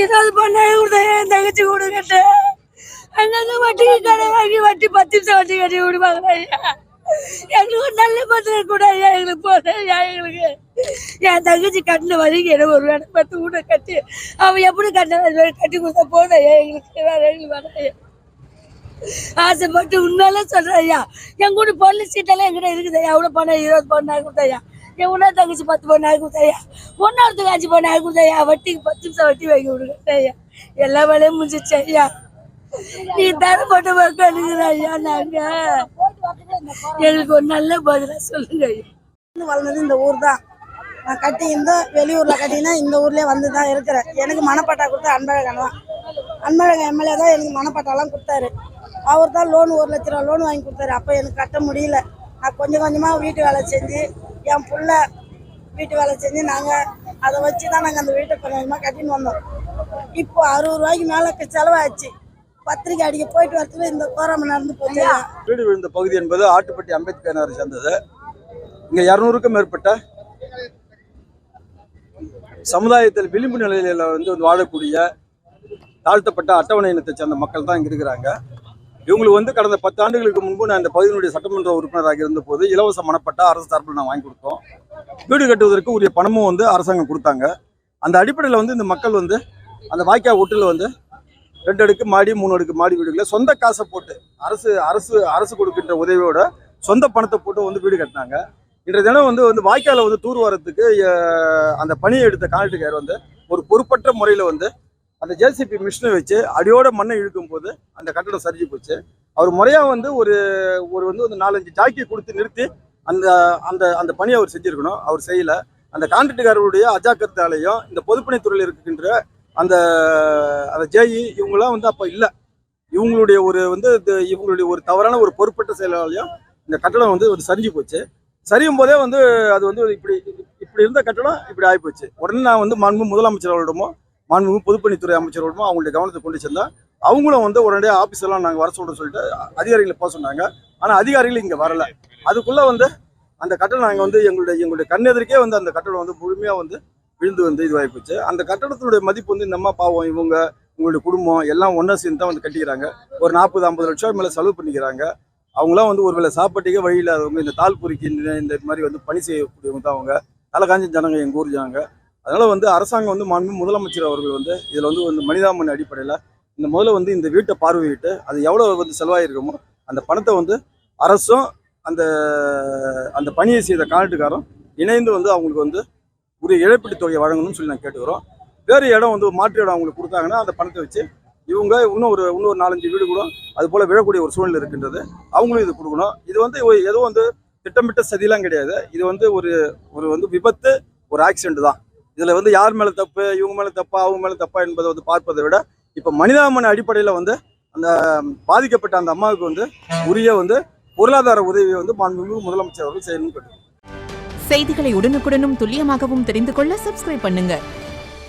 ஏதாவது பண்ண என் தங்கச்சி கொடுக்கட்ட அங்கங்க வட்டி கடை வாங்கி வட்டி 10 நிமிஷம் வட்டி கட்டி விடுவாங்க ஐயா. எங்களுக்கு ஒரு நல்ல பத்திரம் கூட ஐயா எங்களுக்கு போதும் ஐயா. எங்களுக்கு என் தங்கச்சி கட்டின வரைக்கும் எனக்கு ஒரு வேலை 10 வீட்டை கட்டி அவன் எப்படி கட்டி கொடுத்தா போதும் ஐயா. எங்களுக்கு வேற எங்களுக்கு வேற ஐயா ஆசைப்பட்டு உண்மையெல்லாம் சொல்றேன் ஐயா. என் கூட பொருள் சீட்டெல்லாம் எங்கிட்ட இருக்குது ஐயா. எவ்வளோ பணம் 20 பவுன் ஆகி கொடுத்தாயா. என் ஒன்றா தங்கச்சி 10 பவுன் ஆகி கொடுத்தாயா. ஒன்னாவதுக்கு 5 பவுன் ஆகி கொடுத்தாயா. வட்டிக்கு 10 நிமிஷம் வட்டி வாங்கி விடுங்க ஐயா. எல்லா வேலையும் முடிஞ்சிச்சு ஐயா. நீ தரப்பட்ட மக்களுங்கிற ஐயா. நாங்க எங்களுக்கு ஒரு நல்ல பதிலாக சொல்லுங்க ஐயா. வளர்ந்தது இந்த ஊர் தான். நான் கட்டி வெளியூரில் கட்டினா இந்த ஊர்லேயே வந்து தான் இருக்கிறேன். எனக்கு மனப்பட்டா கொடுத்தா அன்பழகன் தான். அன்பழகன் எம்எல்ஏ தான் எனக்கு மனப்பட்டாலாம் கொடுத்தாரு. அவர் தான் லோன் 1 லட்ச ரூபா லோன் வாங்கி கொடுத்தாரு. அப்போ எனக்கு கட்ட முடியல. நான் கொஞ்சம் கொஞ்சமாக வீட்டு வேலை செஞ்சு என் புள்ள வீட்டு வேலை செஞ்சு நாங்கள் அதை வச்சு தான் நாங்கள் அந்த வீட்டை கொஞ்சம் கொஞ்சமாக கட்டின்னு வந்தோம். இப்போ 60 ரூபாய்க்கு மேலே செலவாச்சு. பத்திரிக்கை அடிக்க போயிட்டு வரத்துல இந்த கோராம நடந்து போச்சு. வீடு விழுந்த பகுதி என்பது ஆட்டுப்பட்டி அம்பேத்கர் நகரை சேர்ந்தது. இங்கே 200க்கும் மேற்பட்ட சமுதாயத்தில் விளிம்பு நிலையில வந்து வாழக்கூடிய தாழ்த்தப்பட்ட அட்டவணை இனத்தை சேர்ந்த மக்கள் தான் இங்கே இருக்கிறாங்க. இவங்களுக்கு வந்து கடந்த 10 ஆண்டுகளுக்கு முன்பு நான் இந்த பகுதியினுடைய சட்டமன்ற உறுப்பினராக இருந்த போது இலவச மனப்பட்டா அரசு சார்பில் நான் வாங்கி கொடுத்தோம். வீடு கட்டுவதற்கு உரிய பணமும் வந்து அரசாங்கம் கொடுத்தாங்க. அந்த அடிப்படையில் வந்து இந்த மக்கள் வந்து அந்த வாய்க்கா ஒட்டில் வந்து 2 அடுக்கு மாடி 3 அடுக்கு மாடி வீடுகளை சொந்த காசை போட்டு அரசு கொடுக்கின்ற உதவியோட சொந்த பணத்தை போட்டு வந்து வீடு கட்டினாங்க. இன்றைய தினம் வந்து வாய்க்கால வந்து தூர் வரத்துக்கு அந்த பணியை எடுத்த கான்ட்ராக்டர் வந்து ஒரு பொறுப்பற்ற முறையில் வந்து அந்த ஜேசிபி மிஷினை வச்சு அடியோட மண்ணை இழுக்கும் போது அந்த கட்டடம் சரிஞ்சு போச்சு. அவர் முறையாக வந்து ஒரு 4-5 ஜாக்கி கொடுத்து நிறுத்தி அந்த அந்த அந்த பணியை அவர் செஞ்சுருக்கணும். அவர் செய்யலை. அந்த கான்ட்ராக்டருடைய அஜாக்கிரத்தாலையும் இந்த பொதுப்பணித்துறையில் இருக்கின்ற அந்த ஜேஇ இவங்களாம் வந்து அப்போ இல்லை. இவங்களுடைய ஒரு தவறான ஒரு பொறுப்பற்ற செயலாலையும் இந்த கட்டடம் வந்து சரிஞ்சு போச்சு. சரியும் போதே வந்து அது வந்து இப்படி இருந்த கட்டடம் இப்படி ஆகிப்போச்சு. உடனே நான் வந்து மாண்பு முதலமைச்சர் அவர்களிடமும் மாண்பு பொதுப்பணித்துறை அமைச்சரோடமும் அவங்களுடைய கவனத்தை கொண்டு சென்றேன். அவங்களும் வந்து உடனடியாக ஆஃபீஸெல்லாம் நாங்கள் வர சொல்லிட்டு அதிகாரிகளை போக சொன்னாங்க. ஆனால் அதிகாரிகள் இங்கே வரலை. அதுக்குள்ளே வந்து அந்த கட்டடம் நாங்கள் வந்து எங்களுடைய கண்ணெதிர்க்கே வந்து அந்த கட்டடம் வந்து முழுமையாக வந்து விழுந்து வந்து இதுவாகி போச்சு. அந்த கட்டடத்தினுடைய மதிப்பு வந்து நம்ம பாவம் உங்களுடைய குடும்பம் எல்லாம் ஒன்றா சேர்ந்து தான் வந்து கட்டிக்கிறாங்க. ஒரு 40-50 லட்சம் மேலே செலவு பண்ணிக்கிறாங்க. அவங்களாம் வந்து ஒரு வேளை சாப்பாட்டுக்கே வழி இல்லாதவங்க. இந்த தால் பொறிக்கு இந்த மாதிரி வந்து பணி செய்யக்கூடியவங்க தான் அவங்க. தலை காஞ்ச ஜனங்க எங்கள் ஊர் ஜனங்க. அதனால் வந்து அரசாங்கம் வந்து மாண்பு முதலமைச்சர் அவர்கள் வந்து இதில் வந்து மனிதாமன் அடிப்படையில் முதல்ல வந்து இந்த வீட்டை பார்வையிட்டு அது எவ்வளோ வந்து செலவாகிருக்கோமோ அந்த பணத்தை வந்து அரசும் அந்த பணியை செய்த கான்ட்ராக்டரும் இணைந்து வந்து அவங்களுக்கு வந்து ஒரு இழப்பீட்டு தொகையை வழங்கணும்னு சொல்லி நான் கேட்டுக்கிறோம். வேறு இடம் வந்து மாற்று இடம் அவங்களுக்கு கொடுத்தாங்கன்னா அந்த பணத்தை வச்சு இவங்க இன்னொரு 4-5 வீடு கூட அது போல் விழக்கூடிய ஒரு சூழ்நிலை இருக்கின்றது. அவங்களும் இது கொடுக்கணும். இது வந்து எதுவும் வந்து திட்டமிட்ட சதியெல்லாம் கிடையாது. இது வந்து ஒரு விபத்து, ஒரு ஆக்சிடென்ட் தான். இதில் வந்து யார் மேலே தப்பு, இவங்க மேலே தப்பா அவங்க மேலே தப்பா என்பதை வந்து பார்ப்பதை விட இப்போ மனிதாமன் அடிப்படையில் வந்து அந்த பாதிக்கப்பட்ட அந்த அம்மாவுக்கு வந்து உரிய வந்து பொருளாதார உதவியை வந்து மாண்புமிகு முதலமைச்சர் அவர்கள் செய்யணும்னு கேட்டுக்கோம். செய்திகளை உடனுக்குடனும் துல்லியமாகவும் தெரிந்து கொள்ள சப்ஸ்கிரைப் பண்ணுங்க.